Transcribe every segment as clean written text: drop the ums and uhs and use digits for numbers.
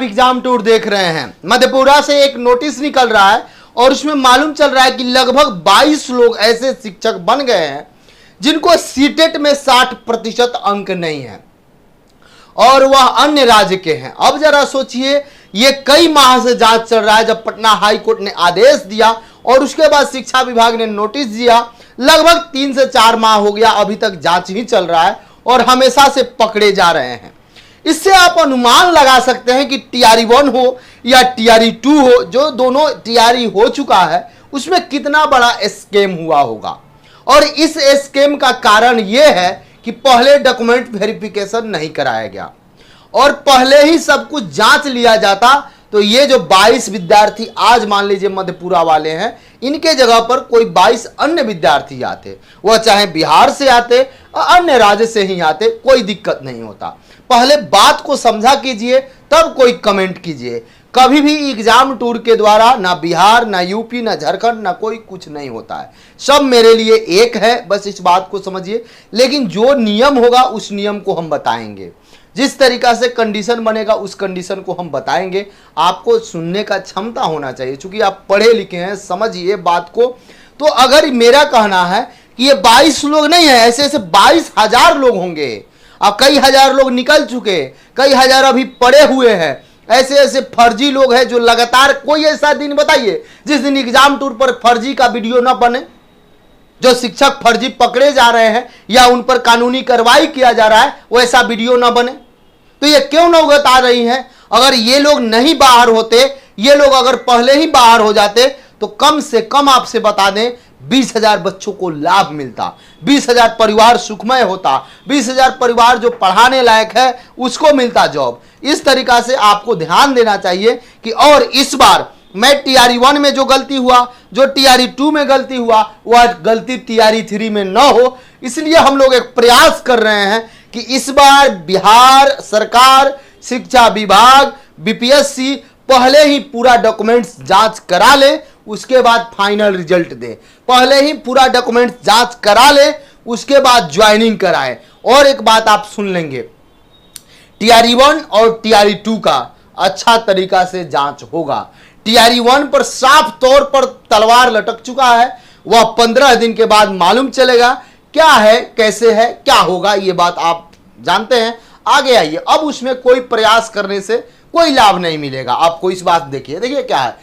आप exam tour देख रहे हैं। मधेपुरा से एक नोटिस निकल रहा है और उसमें मालूम चल रहा है कि लगभग 22 लोग ऐसे शिक्षक बन गए हैं जिनको सीटेट में 60% अंक नहीं है और वह अन्य राज्य के हैं। अब जरा सोचिए, ये कई माह से जांच चल रहा है। जब पटना हाई कोर्ट ने आदेश दिया और उसके बाद शिक्षा विभाग ने नोटिस दिया, लगभग 3 से 4 माह हो गया, अभी तक जांच ही चल रहा है और हमेशा से पकड़े जा रहे हैं। इससे आप अनुमान लगा सकते हैं कि टीआरई 1 हो या टीआरई 2 हो, जो दोनों टीआरई हो चुका है, उसमें कितना बड़ा स्कैम हुआ होगा। और इस स्कैम का कारण यह है कि पहले डॉक्यूमेंट वेरिफिकेशन नहीं कराया गया और पहले ही सब कुछ जांच लिया जाता तो ये जो 22 विद्यार्थी आज मान लीजिए मधेपुरा वाले हैं, इनके जगह पर कोई 22 अन्य विद्यार्थी आते, वह चाहे बिहार से आते अन्य राज्य से ही आते, कोई दिक्कत नहीं होता। पहले बात को समझा कीजिए तब कोई कमेंट कीजिए। कभी भी एग्जाम टूर के द्वारा ना बिहार ना यूपी ना झारखंड ना कोई कुछ नहीं होता है, सब मेरे लिए एक है, बस इस बात को समझिए। लेकिन जो नियम होगा उस नियम को हम बताएंगे, जिस तरीका से कंडीशन बनेगा उस कंडीशन को हम बताएंगे। आपको सुनने का क्षमता होना चाहिए, क्योंकि आप पढ़े लिखे हैं, समझिए बात को। तो अगर मेरा कहना है कि ये 22 लोग नहीं है, ऐसे ऐसे 22,000 लोग होंगे। अब कई हजार लोग निकल चुके, कई हजार अभी पड़े हुए हैं। ऐसे ऐसे फर्जी लोग हैं जो लगातार, कोई ऐसा दिन बताइए जिस दिन एग्जाम टूर पर फर्जी का वीडियो ना बने। जो शिक्षक फर्जी पकड़े जा रहे हैं या उन पर कानूनी कार्रवाई किया जा रहा है, वो ऐसा वीडियो ना बने। तो ये क्यों नौबत आ रही है? अगर ये लोग नहीं बाहर होते, ये लोग अगर पहले ही बाहर हो जाते तो कम से कम आपसे बता दें 20,000 बच्चों को लाभ मिलता, 20,000 परिवार सुखमय होता, 20,000 परिवार जो पढ़ाने लायक है उसको मिलता जॉब। इस तरीका से आपको ध्यान देना चाहिए कि और इस बार मैं टीआरई 1 में जो गलती हुआ, जो टीआरई 2 में गलती हुआ, वह गलती टीआरई 3 में न हो। इसलिए हम लोग एक प्रयास कर रहे हैं कि इस बार बिहार सरकार, शिक्षा विभाग, बीपीएससी पहले ही पूरा डॉक्यूमेंट्स जांच करा ले, उसके बाद फाइनल रिजल्ट दे। पहले ही पूरा डॉक्यूमेंट्स जांच करा ले, उसके बाद ज्वाइनिंग कराए। और एक बात आप सुन लेंगे, टीआरई 1 और टीआरई 2 का अच्छा तरीका से जांच होगा। टीआरई 1 पर साफ तौर पर तलवार लटक चुका है, वह 15 दिन के बाद मालूम चलेगा क्या है, कैसे है, क्या होगा, ये बात आप जानते हैं। आगे आइए, अब उसमें कोई प्रयास करने से कोई लाभ नहीं मिलेगा आपको। इस बात देखिए क्या है,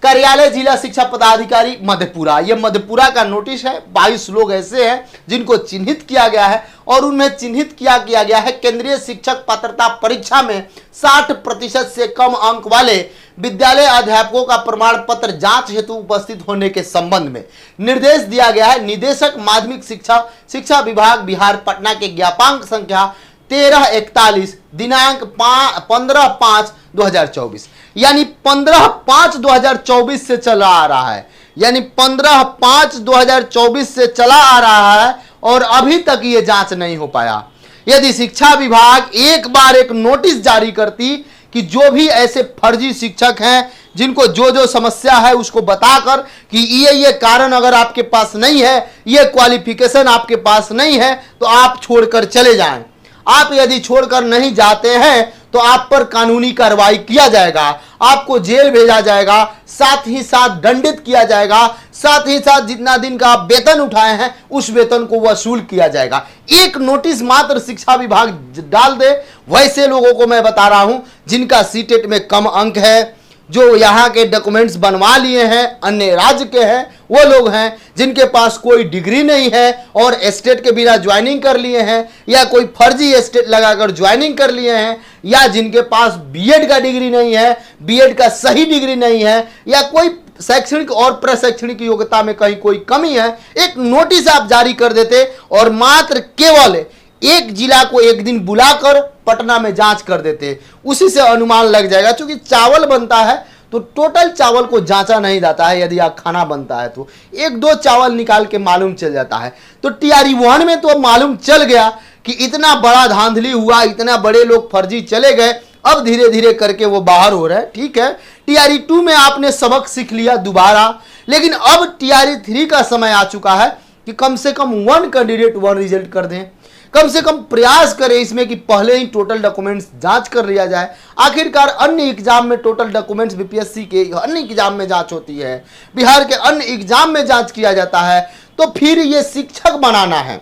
कार्यालय जिला शिक्षा पदाधिकारी मधेपुरा, यह मधेपुरा का नोटिस है। 22 लोग ऐसे हैं जिनको चिन्हित किया गया है और उनमें चिन्हित किया गया है केंद्रीय शिक्षक पात्रता परीक्षा में 60% से कम अंक वाले विद्यालय अध्यापकों का प्रमाण पत्र जांच हेतु उपस्थित होने के संबंध में निर्देश दिया गया है। निदेशक माध्यमिक शिक्षा विभाग बिहार पटना के ज्ञापांक संख्या 1341 दिनांक 15/5/2024, यानी 15/5/2024 से चला आ रहा है, यानी 15/5/2024 से चला आ रहा है और अभी तक ये जांच नहीं हो पाया। यदि शिक्षा विभाग एक बार एक नोटिस जारी करती कि जो भी ऐसे फर्जी शिक्षक हैं जिनको जो जो समस्या है उसको बताकर कि ये कारण अगर आपके पास नहीं है, ये क्वालिफिकेशन आपके पास नहीं है, तो आप छोड़कर चले जाएं। आप यदि छोड़कर नहीं जाते हैं तो आप पर कानूनी कार्रवाई किया जाएगा, आपको जेल भेजा जाएगा, साथ ही साथ दंडित किया जाएगा, साथ ही साथ जितना दिन का आप वेतन उठाए हैं उस वेतन को वसूल किया जाएगा। एक नोटिस मात्र शिक्षा विभाग डाल दे। वैसे लोगों को मैं बता रहा हूं जिनका सीटेट में कम अंक है, जो यहाँ के डॉक्यूमेंट्स बनवा लिए हैं, अन्य राज्य के हैं, वो लोग हैं जिनके पास कोई डिग्री नहीं है और एस्टेट के बिना ज्वाइनिंग कर लिए हैं, या कोई फर्जी एस्टेट लगाकर ज्वाइनिंग कर लिए हैं, या जिनके पास बीएड का डिग्री नहीं है, बीएड का सही डिग्री नहीं है, या कोई शैक्षणिक और प्रशैक्षणिक योग्यता में कहीं कोई कमी है। एक नोटिस आप जारी कर देते और मात्र केवल एक जिला को एक दिन बुलाकर पटना में जांच कर देते, उसी से अनुमान लग जाएगा। क्योंकि चावल बनता है तो टोटल चावल को जांचा नहीं जाता है, यदि आप खाना बनता है तो 1-2 चावल निकाल के मालूम चल जाता है। तो टीआरई 1 में तो मालूम चल गया कि इतना बड़ा धांधली हुआ, इतना बड़े लोग फर्जी चले गए, अब धीरे धीरे करके वो बाहर हो रहे हैं। ठीक है, टीआरई 2 में आपने सबक सीख लिया दोबारा, लेकिन अब टीआरई 3 का समय आ चुका है कि कम से कम 1 कैंडिडेट 1 रिजल्ट कर दें, कम से कम प्रयास करें इसमें कि पहले ही टोटल डॉक्यूमेंट्स जांच कर लिया जाए। आखिरकार अन्य एग्जाम में टोटल डॉक्यूमेंट्स बीपीएससी के अन्य एग्जाम में जांच होती है, बिहार के अन्य एग्जाम में जांच किया जाता है, तो फिर ये शिक्षक बनाना है।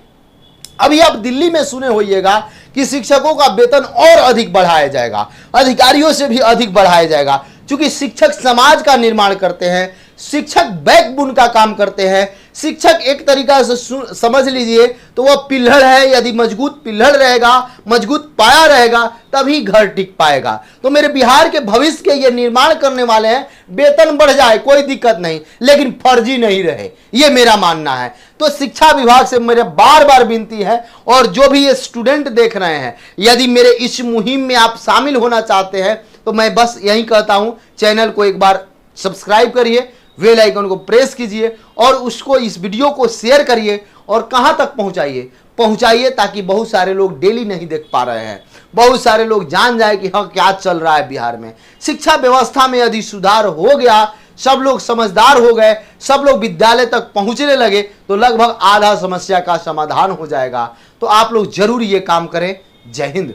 अभी आप दिल्ली में सुने होइएगा कि शिक्षकों का वेतन और अधिक बढ़ाया जाएगा, अधिकारियों से भी अधिक बढ़ाया जाएगा, क्योंकि शिक्षक समाज का निर्माण करते हैं, शिक्षक बैकबोन का काम करते हैं। शिक्षक एक तरीका से समझ लीजिए तो वह पिल्लर है, यदि मजबूत पिल्लर रहेगा, मजबूत पाया रहेगा, तभी घर टिक पाएगा। तो मेरे बिहार के भविष्य के ये निर्माण करने वाले हैं, वेतन बढ़ जाए कोई दिक्कत नहीं, लेकिन फर्जी नहीं रहे, ये मेरा मानना है। तो शिक्षा विभाग से मेरे बार बार विनती है, और जो भी ये स्टूडेंट देख रहे हैं, यदि मेरे इस मुहिम में आप शामिल होना चाहते हैं तो मैं बस यही कहता हूं, चैनल को एक बार सब्सक्राइब करिए, बेल आइकन को प्रेस कीजिए और उसको, इस वीडियो को शेयर करिए और कहां तक पहुंचाइए ताकि बहुत सारे लोग डेली नहीं देख पा रहे हैं, बहुत सारे लोग जान जाए कि हाँ क्या चल रहा है बिहार में। शिक्षा व्यवस्था में यदि सुधार हो गया, सब लोग समझदार हो गए, सब लोग विद्यालय तक पहुंचने लगे, तो लगभग आधा समस्या का समाधान हो जाएगा। तो आप लोग जरूर ये काम करें। जय हिंद।